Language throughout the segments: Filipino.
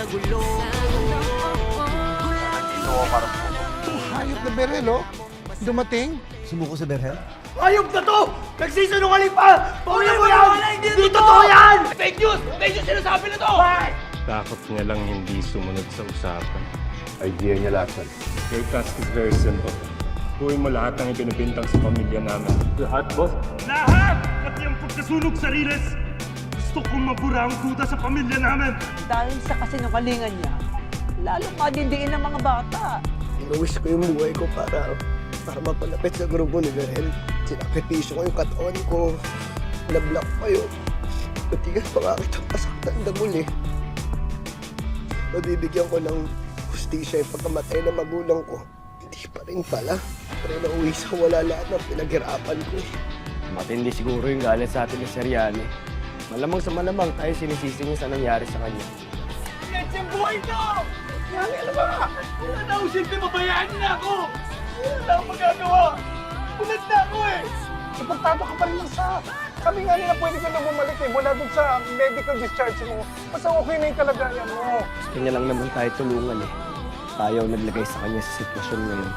gulo. Nandito ako para po. Hayop na Berhel, oh. Dumating. Sumuko sa Berhel? Ayop na to! Nagsisinungaling pa! Pauli mo yan! Hindi totoo yan! Fake news! Fake news sinasabi na to! Takot niya lang hindi sumunod sa usapan. Idea niya lahat yan. Your task is very simple. Kuhin mo lahat ng ibinibintang sa pamilya namin. Lahat, boss? Lahat! Pati ang pagkasunog sa Riles! Gusto kong mabura ang duda sa pamilya namin! Dahil sa kasinungalingan niya, lalong madindiin ng mga bata. Inuwis ko yung buhay ko para mapalapit sa grupo ni Berhel. Sinakripisyo ko yung katawan ko. Nablock kayo. Matigas pa nga kitang pasaktan na muli. Mabibigyan ko ng hustisya yung pagkamatay ng magulang ko. Hindi pa rin pala. Pero nauwi sa wala lahat ng pinaghirapan ko. Matindi siguro yung galit sa atin ni Seriani. Malamang sa malamang tayo sinisisi niya sa nangyari sa kanya. Yan yung buhay ko! Yan, ano ba? Wala na akong silbi, pabayaan niya ako! Wala na akong magagawa! Ulat na ako eh! Suportado ka pa rin lang sa... Sabi nga nila pwede ka na bumalik eh. Mula dun sa medical discharge mo. Basta okay na yung kalagayan mo. Gusto niya lang naman tayo tulungan eh. Ayaw naglagay sa kanya sa sitwasyon ngayon.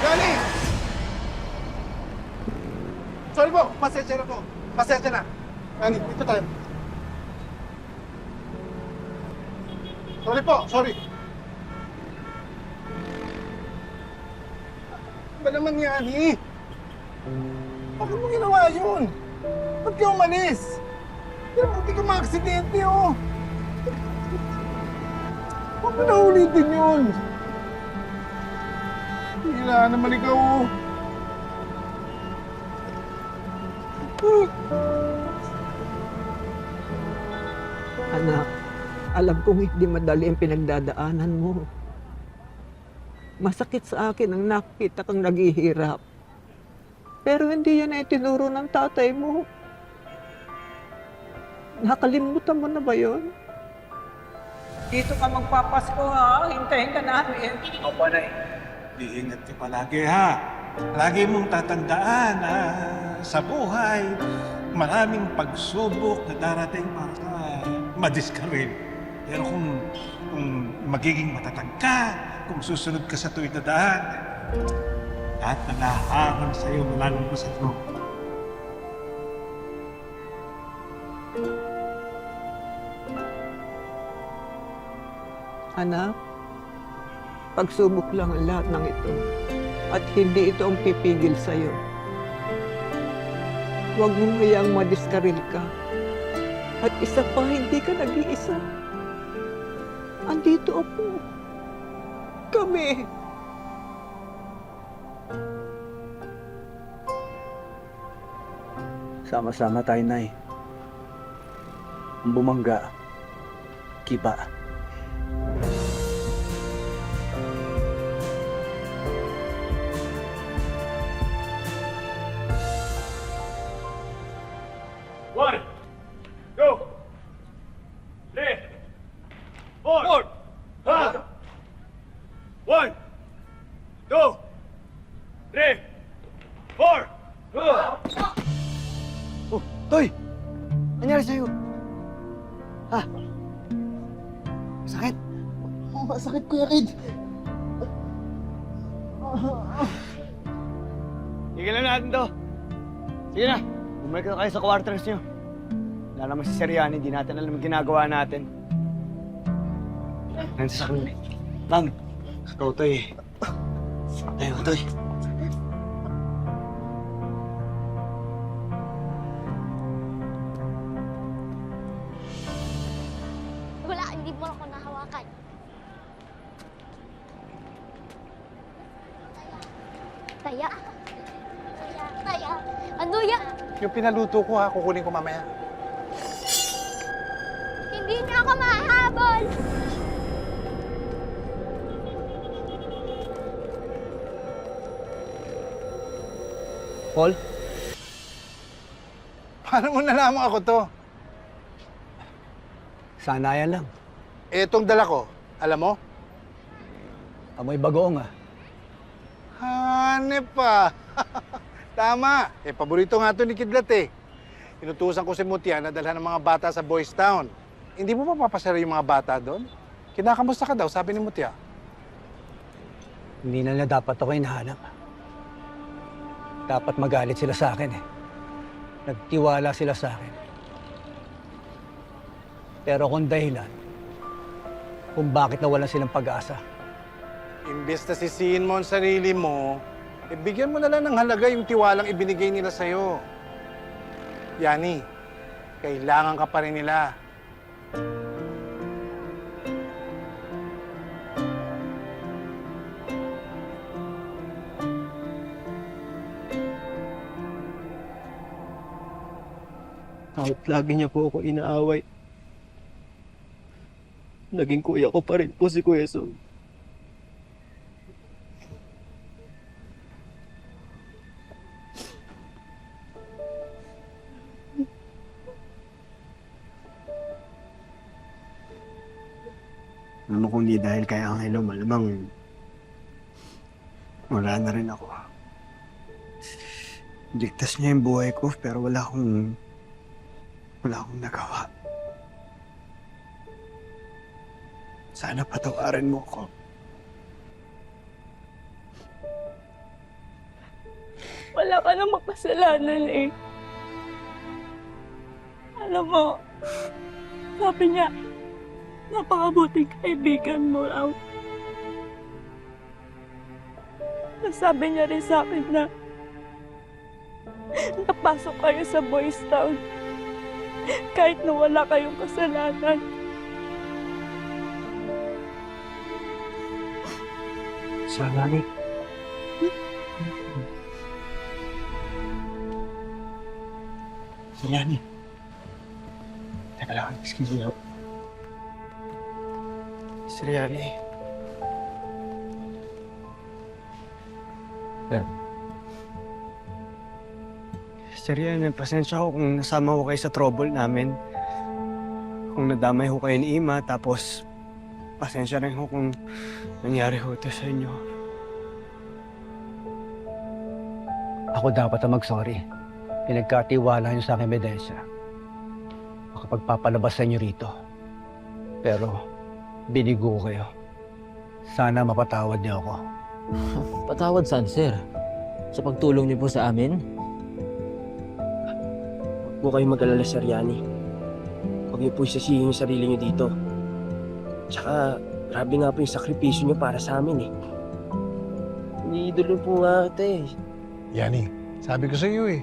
Johnny! Sorry po, pasensya na po. Pasensya na. Johnny, dito tayo. Sorry po, sorry. Ano ba naman Johnny? Bakit mo ginawa yun? Ba't ka umalis? Pero hindi ka ma-aksidente, oh. Huwag mo na ulitin yun. Hila naman ikaw, oh. Anak, alam kong hindi madali ang pinagdadaanan mo. Masakit sa akin ang nakita kang naghihirap. Pero hindi yan ay tinuro ng tatay mo. Nakalimutan mo na ba yun? Dito ka magpapasko ha, hintayin ka namin. Opo, Nay. Iingat ka palagi ha. Lagi mong tatandaan na sa buhay, maraming pagsubok na darating para madiscourage. Pero kung magiging matatag ka, kung susunod ka sa tuwid na daan, lahat na naharang sa'yo malalampasan mo. Anak, pagsubok lang ang lahat ng ito. At hindi ito ang pipigil sa'yo. Huwag mong hayang madiskaril ka. At isa pa, hindi ka nag-iisa. Andito ako. Kami. Sama-sama tayo, Nay. Ang bumangga, kiba. One, two, three, four. Ha! One, two, three, four. Oh, Toy! Nangyari sa'yo? Ha? Sakit? Oh, masakit, Kuya Kid. Tigil na natin to. Sige na, bumalik na kayo sa quarters niyo. Wala naman si Seriani, hindi natin alam ang ginagawa natin. Nandiyan sa akin. Ma'am, ikaw to eh. Tayo, Toy. Wala, hindi mo ako nahawakan. Taya. Taya. Ano yan? Yung pinaluto ko ha, kukunin ko mamaya. Hindi na ako mahabol. Paul? Paano mo nalaman ako to? Sanayan lang. Etong dala ko, alam mo? Amoy bagoong ah. Hanep pa. Tama. Paborito nga to ni Kidlat eh. Inutusan ko si Mutia na dalhan ng mga bata sa Boys Town. Hindi mo pa papasara yung mga bata doon? Kinakamusta ka daw, sabi ni Mutia. Hindi na nila dapat ako hinahanap. Dapat magalit sila sa akin eh. Nagtiwala sila sa akin. Pero kung dahilan, kung bakit nawalan silang pag-asa. Imbes na sisihin mo ang sarili mo, bigyan mo na lang ng halaga yung tiwalang ibinigay nila sa'yo. Yani, kailangan ka pa rin nila. Kahit lagi niya po ako inaaway, naging kuya ko pa rin po si Kuya Song. Alam mo kung di dahil kay Angelo, malamang wala na rin ako. Ligtas niya yung buhay ko, pero wala akong nagawa. Sana patawarin mo ko. Wala ka namang kasalanan eh. Alam mo, sabi niya, napakabuting kaibigan mo raw. Nasabi niya rin sa akin na napasok kayo sa Boys Town kahit na wala kayong kasalanan. Salamat. Yani. Teka lang, excuse me. Siriani. Siriani, pasensya ko kung nasama ko kayo sa trouble namin. Kung nadamay ko kayo ni Ima, tapos pasensya rin ko kung nangyari ko ito sa inyo. Ako dapat ang mag-sorry. Pinagkatiwala niyo sa akin ebidensya. Makapagpapalabas sa inyo rito. Pero binigo ko kayo. Sana mapatawad niyo ako. Patawad saan, sir? Sa pagtulong niyo po sa amin? Huwag po kayong mag-alala, Sir Yani. Huwag niyo po isasihin yung sarili niyo dito. Tsaka, grabe nga po yung sakripisyo niyo para sa amin eh. Iniidolo po nga kita eh. Yani, sabi ko sa iyo eh,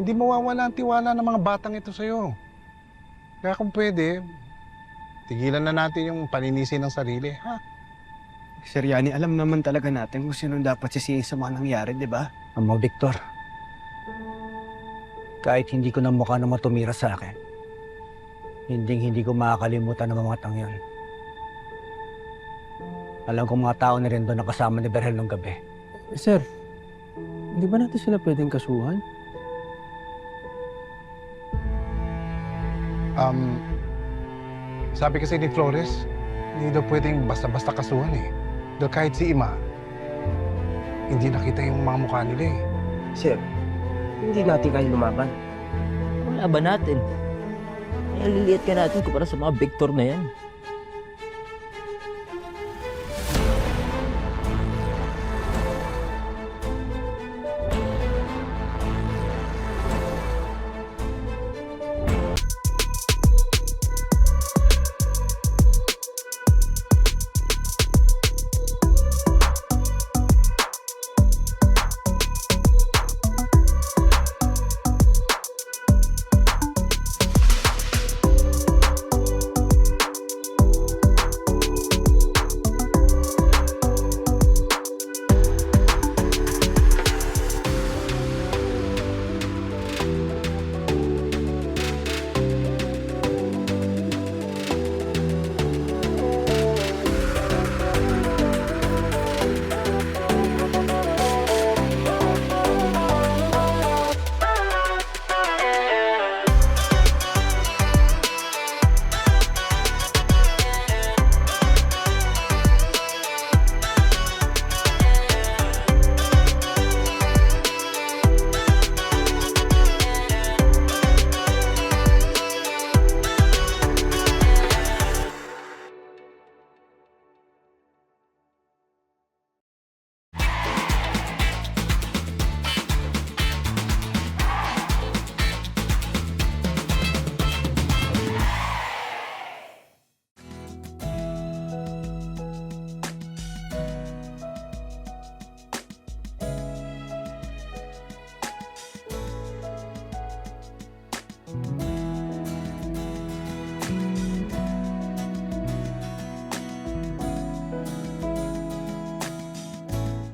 hindi mawawala ang tiwala ng mga batang ito sa iyo. Kaya kung pwede, tigilan na natin yung paninisi ng sarili, ha? Sir Yani, alam naman talaga natin kung sino dapat sisihin sa mga nangyari, di ba? Amo Victor, kahit hindi ko na mukha na matumira sa akin, hindi ko makakalimutan ng mga tang yun. Alam ko mga tao na rin doon nakasama ni Berhel nung gabi. Sir, hindi ba natin sila pwedeng kasuhan? Sabi kasi ni Flores, hindi daw pwedeng basta-basta kasuhan eh. Dahil kahit si Ima, hindi nakita yung mga mukha nila eh. Sir, hindi natin kaya lumaban. Ang laban natin. Naliliit ka natin kumpara sa mga Victor na yan.